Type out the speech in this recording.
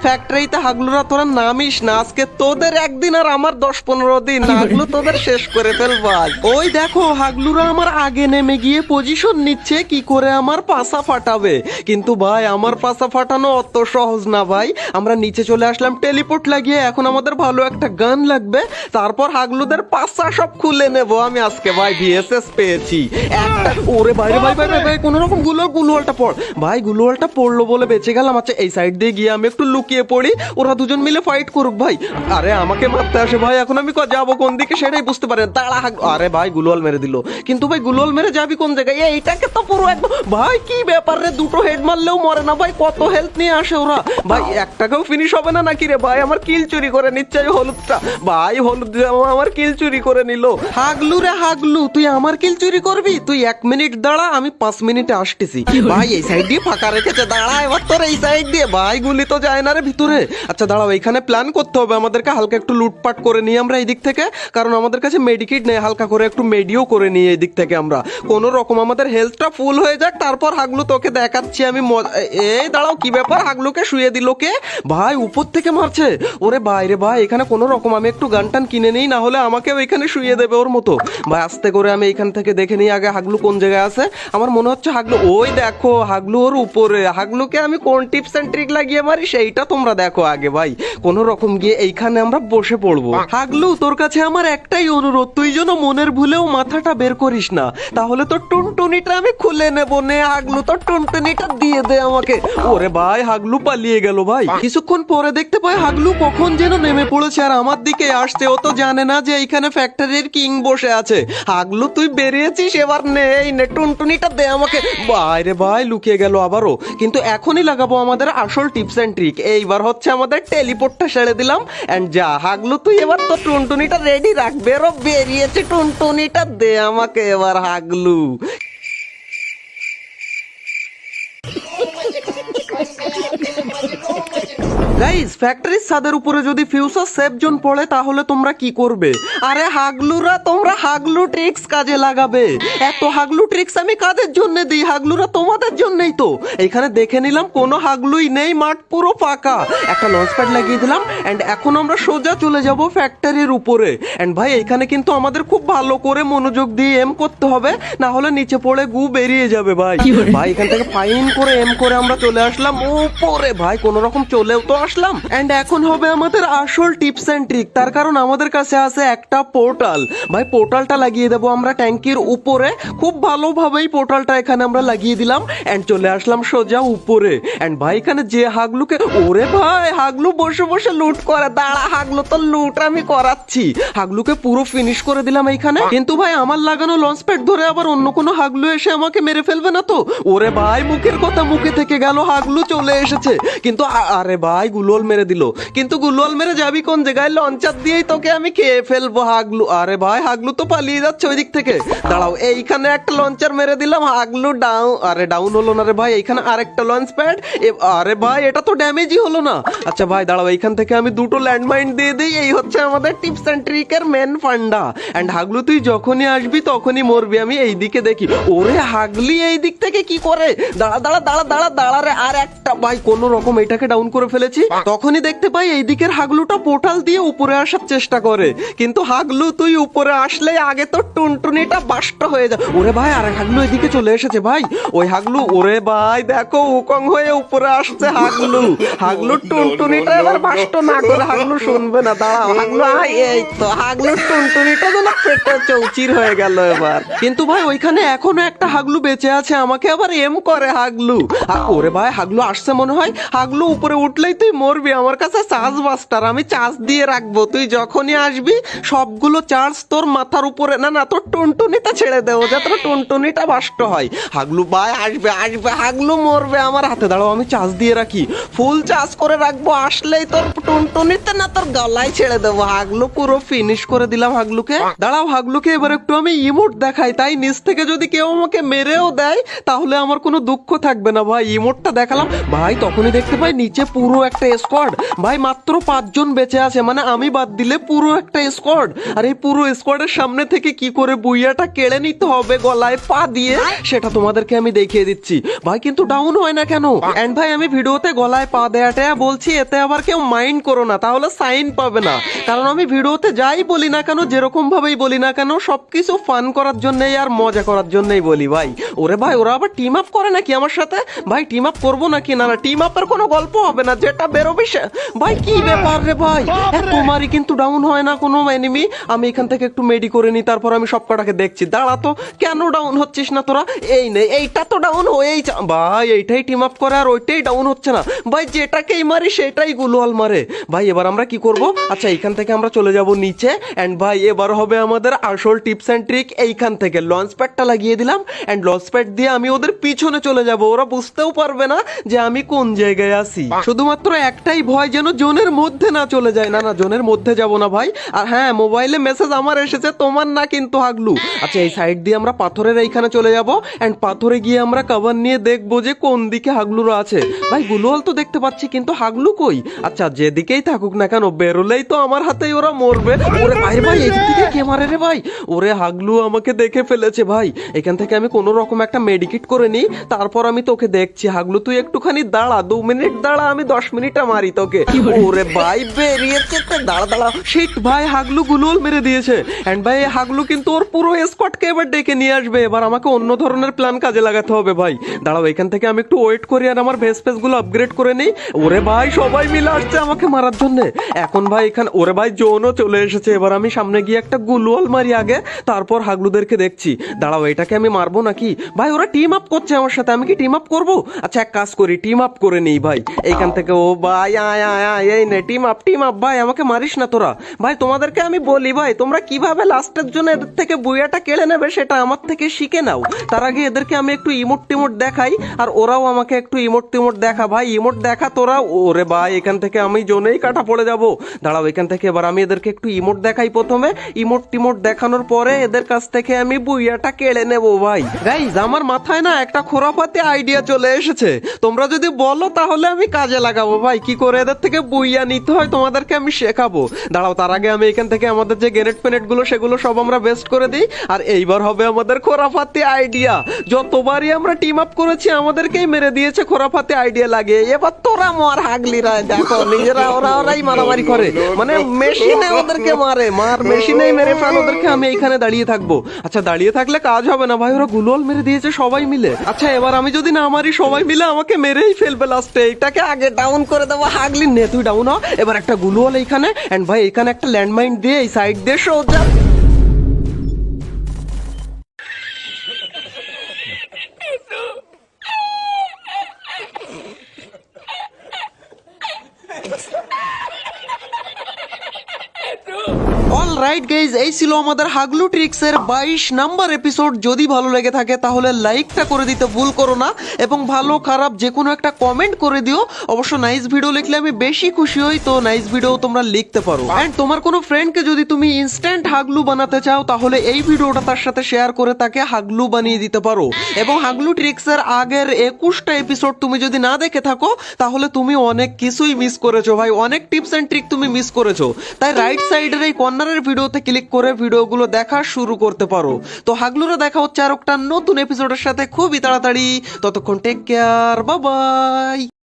ফ্যাক্টরিতে হাগলুরা তোরা নামিস না, আজকে তোদের একদিন আর আমার 10-15 দিন, হাগলু তোদের শেষ করে ফেলবো আজ। ওই দেখো হাগলুরা আমার আগে নেমে গিয়ে পজিশন নিচ্ছে কি করে আমার পাছা ফাটাবে, কিন্তু ভাই আমার পাছা ফাটানো অত সহজ না ভাই। আমরা নিচে চলে আসলাম টেলিপোর্ট লাগিয়ে, এখন আমাদের ভালো একটা গান লাগবে, তারপর হাগলুদের পাছা সব খুলে নেব আমি আজকে। ভাই ভিএসএস পেয়েছি একটা। ওরে বাইরে ভাই ভাই ভাই কোন রকম গুলোয়ালটা পড় ভাই, গুলোয়ালটা পড়লো বলে বেঁচে গেলাম। আচ্ছা এই সাইড দিয়ে গিয়ে আমি একটু লুকিয়ে পড়ি, ওরা দুজন মিলে ফাইট করুক ভাই। আরে আমাকে মারতে আসে ভাই, এখন আমি যাবো কোন দিকে সেটাই বুঝতে পারেন। দাঁড়া আরে ভাই গুলোয়াল মেরে দিল, কিন্তু ভাই গুলোয়াল মেরে যাবি কোন জায়গায়? এইটাকে তো পুরো একদম ভাই কি ব্যাপার রে, দুটো হেড মারলেও মরে না ভাই, কত হেলথ নিয়ে আসে ওরা ভাই। একটাকেও ফিনিশ হবে না নাকি রে ভাই? আমার কিল চুরি করে নিচ্ছে হলুদটা ভাই, হলুদ আমার কিল চুরি করে নিল। হাগলু রে হাগলু, তুই আমার কিল চুরি করবি? তুই 1 মিনিট দাঁড়া, আমি 5 মিনিটে আসতেছি ভাই। এই সাইড দিয়ে ফাঁকা রেখেছে, দাঁড়া এবার তোর এই সাইড দিয়ে। ভাই গুলি তো যায় না রে ভিতরে। আচ্ছা দাঁড়াও, এখানে প্ল্যান করতে হবে আমাদেরকে, হালকা একটু লুটপাট করে নিই আমরা এই দিক থেকে, কারণ আমাদের কাছে মেডিকিট নেই। হালকা করে একটু মেডিও করে নিই এই দিক থেকে আমরা, কোন রকম আমাদের হেলথটা ফুল হয়ে যাক, তারপর হাগলু তোকে দেখাচ্ছি আমি। এই দাঁড়াও, কি ব্যাপার? হাগলুকে শুয়ে দিল কে ভাই? উপর থেকে মারছে। ওরে বাইরে ভাই, এখানে কোন রকম আমি একটু গান টান কিনে নেই, না হলে আমাকেও এখানে শুয়ে দেবে ওর মতো ভাই। আস্তে করে আমি এখান থেকে দেখে নিই আগে হাগলু কোন জায়গায় আছে। আমার মনে হচ্ছে হাগলু, ওই দেখো হাগলু ওর উপরে। হাগলুকে আমি কোন টিপস এন্ড ট্রিক লাগিয়ে মারি সেইটা তোমরা দেখো আগে ভাই। কোন রকম গিয়ে এইখানে আমরা বসে পড়বো। হাগলু তোর কাছে আমার একটাই অনুরোধ, তুই যেন মনের ভুলেও মাথাটা বের করিস না, তাহলে তো টুনটুনিটা আমি খুলে নেবো। নে হাগলু, তোর টুনটুনিটা দিয়ে দে আমাকে। ওরে ভাই হাগলু পালিয়ে গেল ভাই। কিছুক্ষণ পরে দেখতে পাই হাগলু কখন যেন নেমে পড়েছে আর আমার দিকে আসছে। ও তো জানে না যে এইখানে ফ্যাক্টরির কিং বসে আছে। হাগলু তুই বেরিয়েছিস, এবার নে টুনটুনিটা দে আমাকে। বাইরে ভাই লুকিয়ে গেল আবারও, কিন্তু এখনই লাগাবো আমাদের আসল টিপস এন্ড ট্রিক। এইবার হচ্ছে আমাদের টেলিপোর্টটা সেরে দিলাম। এন্ড যা হাগলু তুই এবার তো টুনটুনিটা রেডি রাখ, বেরিয়েছে টুনটুনিটা দে আমাকে এবার হাগলু। গাইস ফ্যাক্টরির ছাদের উপরে যদি ফিউচার সেফ জোন পড়ে তাহলে তোমরা কি করবে? আরে হাগলুরা, তোমরা হাগলু ট্রিক্স কাজে লাগাবে। এত হাগলু ট্রিক্স আমি কাদের জন্য দিই? হাগলুরা তোমাদের জন্যই তো। এখানে দেখে নিলাম কোনো হাগলুই নেই, মাঠ পুরো ফাঁকা। একটা লঞ্চ প্যাড লাগিয়ে দিলাম এন্ড এখন আমরা সোজা চলে যাব ফ্যাক্টরির উপরে। এন্ড ভাই এখানে কিন্তু আমাদের খুব ভালো করে মনোযোগ দিয়ে এম করতে হবে, না হলে নিচে পড়ে গু বেরিয়ে যাবে ভাই। ভাই এখান থেকে ফাইন করে এম করে আমরা চলে আসলাম উপরে ভাই, কোন রকম চলেও তো আসলাম। এন্ড এখন হবে আমাদের আসল টিপস এন্ড ট্রিক, তার কারণ আমাদের কাছে আছে একটা পোর্টাল। ভাই পোর্টালটা লাগিয়ে দেবো আমরা ট্যাঙ্কির উপরে, খুব ভালোভাবেই পোর্টালটা এখানে আমরা লাগিয়ে দিলাম এন্ড চলে আসলাম সোজা উপরে। এন্ড ভাই এখানে যে হাগলুকে, ওরে ভাই হাগলু বসে বসে লুট করে। দাঁড়া হাগলু, তো লুট আমি করাচ্ছি। হাগলুকে পুরো ফিনিশ করে দিলাম এইখানে, কিন্তু ভাই আমার লাগানো লঞ্চ প্যাড ধরে আবার অন্য কোনো হাগলু এসে আমাকে মেরে ফেলবে না তো? ওরে ভাই মুখের কথা মুখে থেকে গেল, হাগলু চলে এসেছে, কিন্তু আরে ভাই গুলোল মেরে দিল। কিন্তু গুলোল মেরে যাবি কোন জায়গায়? লঞ্চার দিয়েই তোকে আমি খেয়ে ফেলবো হাগলু। আরে ভাই হাগলু তো পালিয়ে যাচ্ছে ওই দিক থেকে। দাঁড়াও, এইখানে একটা লঞ্চার মেরে দিলাম, হাগলু ডাউন। আরে ডাউন হলো না রে ভাই, এইখানে আরেকটা লঞ্চ প্যাড। আরে ভাই এটা তো ড্যামেজই হলো না। আচ্ছা ভাই দাঁড়াও, এইখান থেকে আমি দুটো ল্যান্ডমাইন দিয়ে দিই। এই হচ্ছে আমাদের টিপস এন্ড ট্রিকের মেন ফান্ডা। এন্ড হাগলু তুই যখনই আসবি তখনই মরবি। আমি এই দিকে দেখি, ওরে হাগলি এই দিক থেকে কি করে? দাঁড়া দাঁড়া দাঁড়া দাঁড়া দাঁড়া রে, আর একটা ভাই কোন রকম এটাকে ডাউন করে ফেলেছি। তখনই দেখতে পাই এই দিকের হাগলুটা পোর্টাল দিয়ে উপরে আসার চেষ্টা করে, কিন্তু হাগলু তুই উপরে আসলে আগে তো টুনটুনিটা বাস্ট হয়ে যায়। ওরে ভাই আর হাগলু এদিকে চলে এসেছে ভাই, ওই হাগলু। ওরে ভাই দেখো উকং হয়ে উপরে আসছে হাগলু। হাগলু টুনটুনিটা এবার বাস্ট না করে হাগলু শুনবে না। দাঁড়াও হাগলু, এই তো হাগলু টুনটুনিটা যেন পেটে চৌচির হয়ে গেল এবার। কিন্তু ভাই ওইখানে এখনো একটা হাগলু বেঁচে আছে, আমাকে আবার এম করে হাগলু। ওরে ভাই হাগলু আসছে মনে হয়। হাগলু উপরে উঠলেই তুই মরবি, আমার কাছে চার্জ বাস্টার, আমি চার্জ দিয়ে রাখবো। তুই যখনই আসবি সবগুলো চার্জ তোর মাথার উপরে, না তোর টুনটুনিটা ছেড়ে দেবো যাতে তোর টুনটুনিটা বাস্ট হয়। হাগলু ভাই আসবে আসবে, হাগলু মরবে আমার হাতে। দাঁড়াও আমি চার্জ দিয়ে রাখি, ফুল চার্জ করে রাখবো, আসলেই তোর টুনটুনিতে না তোর গলায় ছেড়ে দেবো। হাগলু পুরো ফিনিশ করে দিলাম হাগলুকে। দাঁড়াও হাগলুকে এবার একটু আমি ইমোট দেখাই, তাই নিচ থেকে যদি কেউ আমাকে মেরেও দেয় তাহলে আমার কোনো দুঃখ থাকবে না ভাই। ইমোটটা দেখালাম ভাই, তখনই দেখতে পাই নিচে পুরো একটা স্কোয়াড ভাই, মাত্র 5 জন বেঁচে আছে, মানে আমি বাদ দিলে পুরো একটা স্কোয়াড। আর এই পুরো স্কোয়াডের সামনে থেকে কি করে বুইয়াটা কেড়ে নিতে হবে গলায় পা দিয়ে, সেটা তোমাদেরকে আমি দেখিয়ে দিচ্ছি ভাই। কিন্তু ডাউন হয় না কেন? এন্ড ভাই আমি ভিডিওতে গলায় পা দেয়াটা বলছি, এতে আবার কেউ মাইন্ড করো না, তাহলে সাইন পাবে না। কারণ আমি ভিডিওতে যাই বলি না কেন, যেরকম ভাবেই বলি না কেন, সবকিছু ফান করার জন্যই আর মজা করার জন্যই বলি ভাই। ওরে ভাই, ওরা আবার টিম আপ করে নাকি আমার সাথে? ভাই টিম আপ করবো নাকি? না না, টিম আপের কোনো গল্প হবে না, যেটা বেরোবে ভাই। কি ব্যাপার রে ভাই, তোমারই কিন্তু ডাউন হয় না কোনো এনিমি? আমি এখান থেকে একটু মেডি করে নি, তারপর আমি সব কটাকে দেখছি। দাঁড়া তো, কেন ডাউন হচ্ছিস না তোরা? এই নে, এইটা তো ডাউন হয়েই ভাই, এইটাই টিম আপ করে আর ওইটাই ডাউন হচ্ছে না ভাই। যেটাকেই মারি সেটাই গুলোয়াল মারে ভাই। এবার আমরা কি করব? আচ্ছা, এইখান থেকে আমরা চলে যাব নিচে। এন্ড ভাই এবার হবে আমাদের আসল টিপস এন্ড ট্রিক। এইখান থেকে লঞ্চ প্যাডটা লাগিয়ে দিলাম, এন্ড লঞ্চ প্যাড দিয়ে আমি ওদের পিছনে চলে যাব। ওরা বুঝতেও পারবে না যে আমি কোন জায়গায় আছি। শুধুমাত্র একটাই ভয়, যেন জোনের মধ্যে না চলে যায়। না না, জোনের মধ্যে যাব না ভাই। আর হ্যাঁ, মোবাইলে মেসেজ আমার এসেছে, তোমার না কিন্তু হাগলু। আচ্ছা, এই সাইড দিয়ে আমরা পাথরের এইখানে চলে যাব, এন্ড পাথরে গিয়ে আমরা কভার নিয়ে দেখবো যে কোন দিকে হাগলুরা আছে। ভাই গুলোয়াল তো দেখতে পাচ্ছি, কিন্তু হাগলু কই? আচ্ছা, যেদিকেই থাকুক না কেন, বেরোলেই তো আমার হাতেই ওরা মরবে। ওরে ভাই ভাই, এই দিকে কে মারে রে ভাই? ওরে হাগলু আমাকে দেখে ফেলেছে ভাই। এখান থেকে আমি কোনো রকম একটা মেডিকেট করে নিই, তারপর আমি তোকে দেখছি। হাগলু তুই একটুখানি দাঁড়া, 2 মিনিট দাঁড়া, আমি 10 মিনিটে মারি তোকে। ওরে ভাই বেরিয়েছে, দাঁড়া দাঁড়া। শিট ভাই, হাগলু গুলোল মেরে দিয়েছে। এন্ড ভাই হাগলু কিন্তু ওর পুরো স্কোয়াডকে এবার ডেকে নিয়ে আসবে। এবার আমাকে অন্য ধরনের প্ল্যান কাজে লাগাতে হবে ভাই। দাঁড়াও, এখান থেকে আমি একটু ওয়েট করি আর আমার ভেস ফেস গুলো আপগ্রেড করে নিই। ওরে ভাই, সবাই মিলে আসছে আমাকে মারার জন্য এখন ভাই। এখানে ওরে ভাই জোনও চলে এসেছে। এবার আমি সামনে গিয়ে একটা গুলোয়াল মারি আগে, তারপর হাগলুদেরকে দেখছি। দাঁড়াও, এটাকে আমি মারবো নাকি? ভাই ওরা টিম আপ করছে আমার সাথে, আমি কি টিম আপ করবো? আচ্ছা, এক কাজ করি, টিম আপ করে নিই ভাই এইখান থেকে। ও ভাই আয় আয় আয়, এই নে টিম আপ টিম আপ। ভাই আমাকে মারিস না তোরা ভাই। তোমাদেরকে আমি বলি ভাই, তোমরা কিভাবে লাস্টের জন্য এদের থেকে বুইয়াটা কেড়ে নেবে সেটা আমার থেকে শিখে নাও। তার আগে এদেরকে আমি একটু ইমোট টিমোট দেখাই, আর ওরাও আমাকে একটু ইমোট টিমোট দেখা। ভাই ইমোট দেখা তোরা। ওরে ভাই, এখান থেকে আমি জোনেই কাটা পড়ে যাব। দাঁড়াও, এখান থেকে এবার আমি এদেরকে একটু ইমোট দেখাই প্রথমে। ইমোট টিমোট দেখানোর পরে এদের কাছ থেকে আমি বুইয়াটা কেড়ে নেব ভাই। গাইজ, আমার মাথায় না একটা খোরাফাতি আইডিয়া চলে এসেছে। তোমরা যদি বলো তাহলে আমি কাজে লাগাবো ভাই। কি করে এদের থেকে বুইয়া নিতে হয় তোমাদেরকে আমি শেখাবো। দাঁড়াও, তার আগে আমি এখান থেকে আমাদের যে গ্রেনেড ফেনেট গুলো সেগুলো সব আমরা বেস্ট করে দিই। আর এইবার হবে আমাদের খোরাফাতি আইডিয়া। যতবারই আমরা টিম আপ করেছি আমাদেরকেই মেরে দিয়েছে খোরাফাতি আইডিয়া লাগে। এবার তোরা মর হাগলিরা, দেখো নিজেরা ওরাই মারামারি করে, মানে মেশিনে ওদেরকে মারে, মেশিনেই মেরে ফেল ওদেরকে। আমি এইখানে দাঁড়িয়ে থাকবো। আচ্ছা, দাঁড়িয়ে থাকলে কাজ হবে না ভাই, ওরা গুলোল মেরে দিয়েছে সবাই মিলে। আচ্ছা, এবার আমি যদি না মারি সবাই মিলে আমাকে মেরেই ফেলবে লাস্টে। এটাকে আগে ডাউন করে দেবো। হাগলি নে তুই ডাউন হ। এবার একটা গুলোল এইখানে, এন্ড ভাই এখানে একটা ল্যান্ডমাইন দিয়ে এই সাইড দিয়ে সোজা। অলরাইট গাইজ, এই ছিল আমাদের হাগলু ট্রিক্স এর 22 নাম্বার এপিসোড। যদি ভালো লেগে থাকে তাহলে লাইকটা করে দিতে ভুল করো না, এবং ভালো খারাপ যে কোনো একটা কমেন্ট করে দিও। অবশ্য নাইস ভিডিও লিখলে আমি বেশি খুশি হই, তো নাইস ভিডিও তোমরা লিখতে পারো। এন্ড তোমার কোনো ফ্রেন্ডকে যদি তুমি ইনস্ট্যান্ট হাগলু বানাতে চাও, তাহলে এই ভিডিওটা তার সাথে শেয়ার করে তাকে হাগলু বানিয়ে দিতে পারো। এবং হাগলু ট্রিক্স এর আগের 21টা এপিসোড তুমি যদি না দেখে থাকো, তাহলে তুমি অনেক কিছুই মিস করেছো ভাই। অনেক টিপস এন্ড ট্রিক তুমি মিস করেছো। তাই রাইট সাইডের এই কর্নারের ভিডিওতে ক্লিক করে ভিডিওগুলো দেখা শুরু করতে পারো। তো হাগলুরা দেখা হচ্ছে আর একটা নতুন এপিসোডের সাথে খুবই তাড়াতাড়ি। ততক্ষণ টেক কেয়ার, বাই বাই।